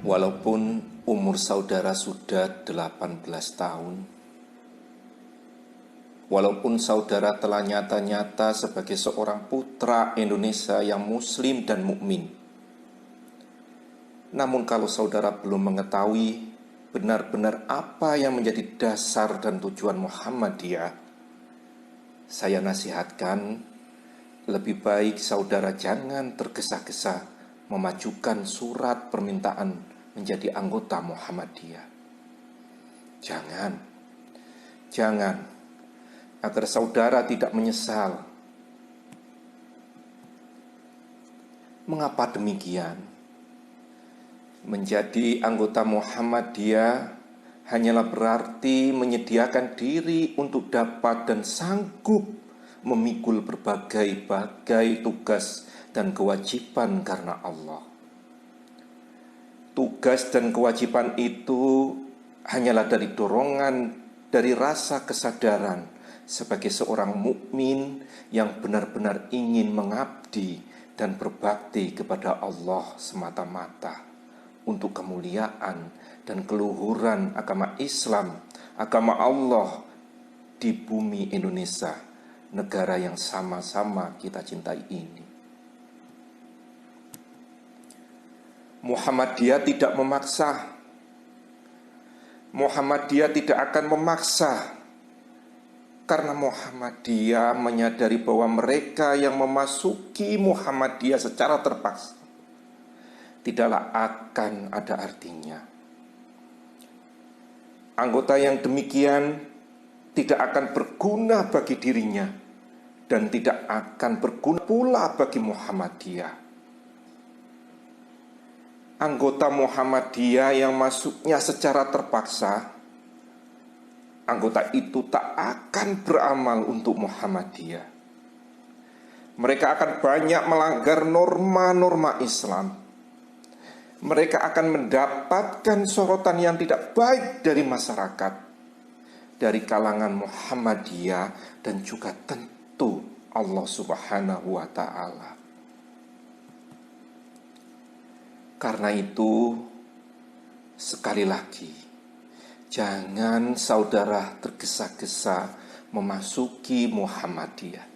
Walaupun umur saudara sudah 18 tahun, walaupun saudara telah nyata-nyata sebagai seorang putra Indonesia yang muslim dan mukmin, namun kalau saudara belum mengetahui benar-benar apa yang menjadi dasar dan tujuan Muhammadiyah, saya nasihatkan lebih baik saudara jangan tergesa-gesa memajukan surat permintaan menjadi anggota Muhammadiyah. Jangan, agar saudara tidak menyesal. Mengapa demikian? Menjadi anggota Muhammadiyah hanyalah berarti menyediakan diri untuk dapat dan sanggup memikul berbagai tugas dan kewajiban karena Allah. Tugas dan kewajiban itu hanyalah dari dorongan, dari rasa kesadaran sebagai seorang mukmin yang benar-benar ingin mengabdi dan berbakti kepada Allah semata-mata untuk kemuliaan dan keluhuran agama Islam, agama Allah di bumi Indonesia, negara yang sama-sama kita cintai ini. Muhammadiyah tidak memaksa. Muhammadiyah tidak akan memaksa, karena Muhammadiyah menyadari bahwa mereka yang memasuki Muhammadiyah secara terpaksa tidaklah akan ada artinya. Anggota yang demikian tidak akan berguna bagi dirinya dan tidak akan berguna pula bagi Muhammadiyah. Anggota Muhammadiyah yang masuknya secara terpaksa, anggota itu tak akan beramal untuk Muhammadiyah. Mereka akan banyak melanggar norma-norma Islam. Mereka akan mendapatkan sorotan yang tidak baik dari masyarakat, dari kalangan Muhammadiyah, dan juga tentu Allah Subhanahu wa Ta'ala. Karena itu, sekali lagi, jangan saudara tergesa-gesa memasuki Muhammadiyah.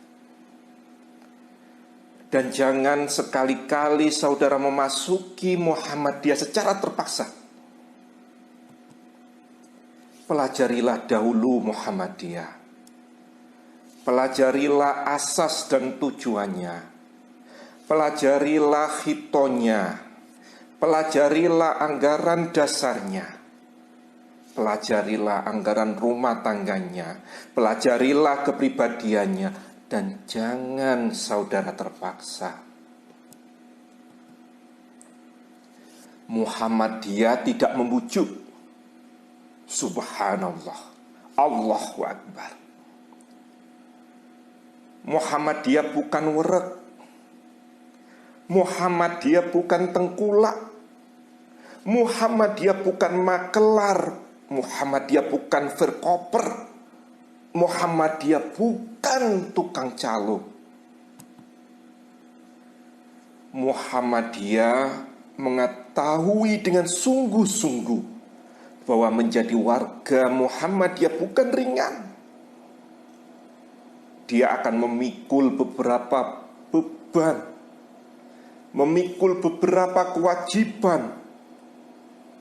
Dan jangan sekali-kali saudara memasuki Muhammadiyah secara terpaksa. Pelajarilah dahulu Muhammadiyah. Pelajarilah asas dan tujuannya. Pelajarilah hitonya. Pelajarilah anggaran dasarnya. Pelajarilah anggaran rumah tangganya. Pelajarilah kepribadiannya. Dan jangan saudara terpaksa. Muhammadiyah tidak membujuk. Subhanallah, Allahu Akbar. Muhammadiyah bukan werek. Muhammadiyah bukan tengkulak. Muhammadiyah bukan makelar. Muhammadiyah bukan verkoper. Muhammadiyah bukan tukang calo. Muhammadiyah mengetahui dengan sungguh-sungguh bahwa menjadi warga Muhammadiyah bukan ringan. Dia akan memikul beberapa beban, memikul beberapa kewajiban,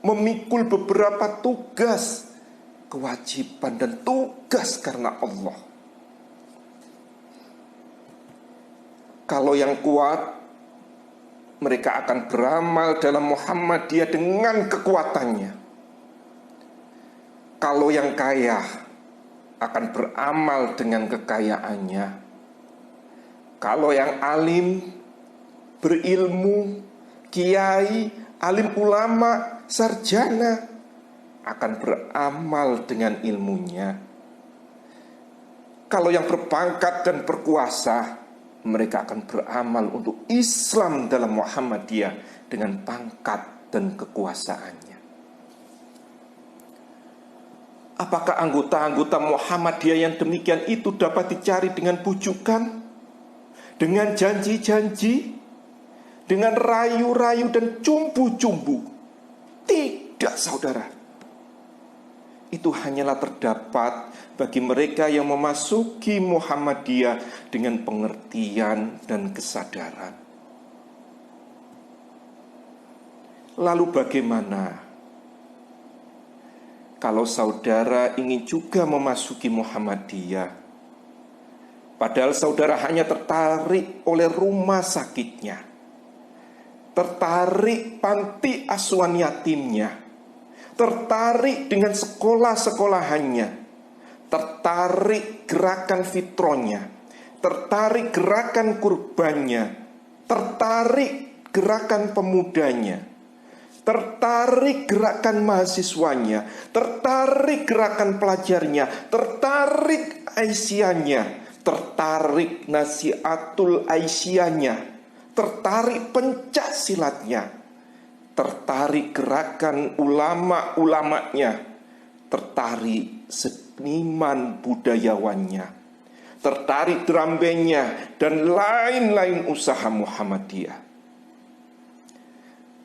memikul beberapa tugas, kewajiban dan tugas karena Allah. Kalau yang kuat, mereka akan beramal dalam Muhammadiyah dengan kekuatannya. Kalau yang kaya akan beramal dengan kekayaannya. Kalau yang alim, berilmu, kiai, alim ulama, sarjana akan beramal dengan ilmunya. Kalau yang berpangkat dan berkuasa, mereka akan beramal untuk Islam dalam Muhammadiyah dengan pangkat dan kekuasaannya. Apakah anggota-anggota Muhammadiyah yang demikian itu dapat dicari dengan bujukan, dengan janji-janji, dengan rayu-rayu dan cumbu-cumbu? Tidak, saudara. Itu hanyalah terdapat bagi mereka yang memasuki Muhammadiyah dengan pengertian dan kesadaran. Lalu bagaimana kalau saudara ingin juga memasuki Muhammadiyah, padahal saudara hanya tertarik oleh rumah sakitnya, tertarik panti asuhan yatimnya, tertarik dengan sekolah-sekolahannya, tertarik gerakan fitronya, tertarik gerakan kurbannya, tertarik gerakan pemudanya, tertarik gerakan mahasiswanya, tertarik gerakan pelajarnya, tertarik Aisyahnya, tertarik nasihatul Aisyahnya, tertarik pencak silatnya, tertarik gerakan ulama-ulamanya, tertarik seniman budayawannya, tertarik drum bandnya, dan lain-lain usaha Muhammadiyah.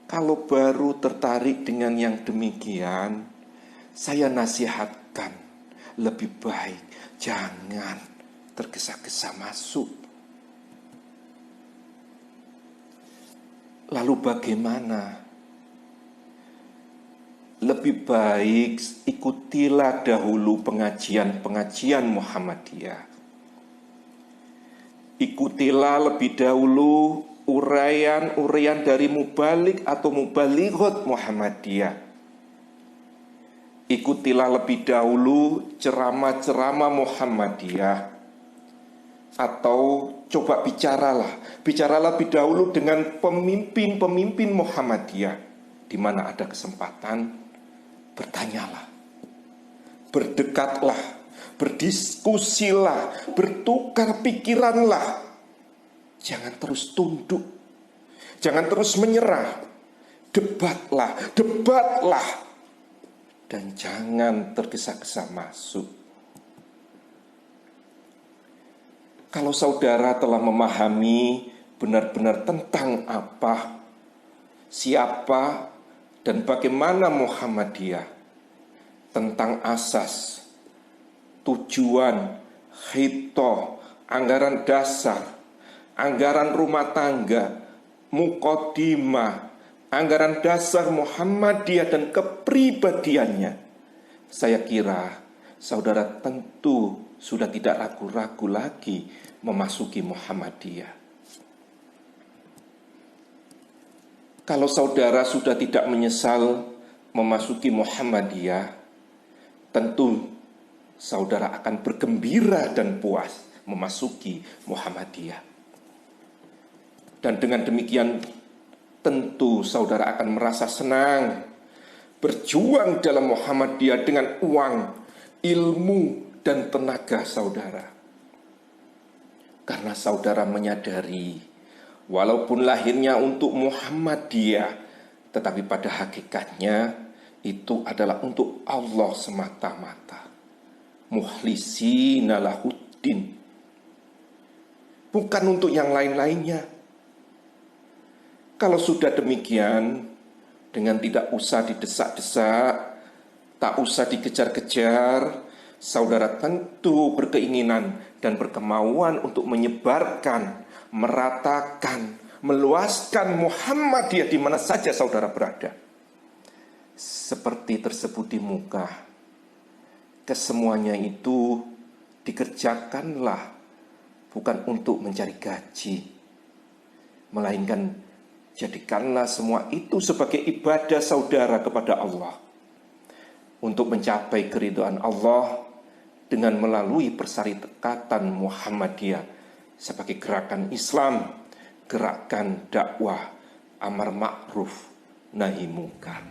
Kalau baru tertarik dengan yang demikian, saya nasihatkan lebih baik jangan tergesa-gesa masuk. Lalu bagaimana? Lebih baik ikutilah dahulu pengajian-pengajian Muhammadiyah. Ikutilah lebih dahulu uraian dari mubalik atau mubalighot Muhammadiyah. Ikutilah lebih dahulu ceramah-ceramah Muhammadiyah. Atau coba bicaralah lebih dahulu dengan pemimpin-pemimpin Muhammadiyah. Di mana ada kesempatan, bertanyalah, berdekatlah, berdiskusilah, bertukar pikiranlah. Jangan terus tunduk, jangan terus menyerah. Debatlah, dan jangan tergesa-gesa masuk. Kalau saudara telah memahami benar-benar tentang apa, siapa, dan bagaimana Muhammadiyah, tentang asas, tujuan, khitoh, anggaran dasar, anggaran rumah tangga, muqaddimah, anggaran dasar Muhammadiyah dan kepribadiannya, saya kira saudara tentu sudah tidak ragu-ragu lagi memasuki Muhammadiyah. Kalau saudara sudah tidak menyesal memasuki Muhammadiyah, tentu saudara akan bergembira dan puas memasuki Muhammadiyah. Dan dengan demikian tentu saudara akan merasa senang berjuang dalam Muhammadiyah dengan uang, ilmu, dan tenaga saudara. Karena saudara menyadari walaupun lahirnya untuk Muhammadiyah, tetapi pada hakikatnya itu adalah untuk Allah semata-mata. Mukhlisina lahuddin, bukan untuk yang lain-lainnya. Kalau sudah demikian, dengan tidak usah didesak-desak, tak usah dikejar-kejar, saudara tentu berkeinginan dan berkemauan untuk menyebarkan, meratakan, meluaskan Muhammadiyah di mana saja saudara berada. Seperti tersebut di muka, kesemuanya itu dikerjakanlah bukan untuk mencari gaji, melainkan jadikanlah semua itu sebagai ibadah saudara kepada Allah, untuk mencapai keridhaan Allah dengan melalui persyarikatan Muhammadiyah sebagai gerakan Islam, gerakan dakwah amar ma'ruf nahi munkar.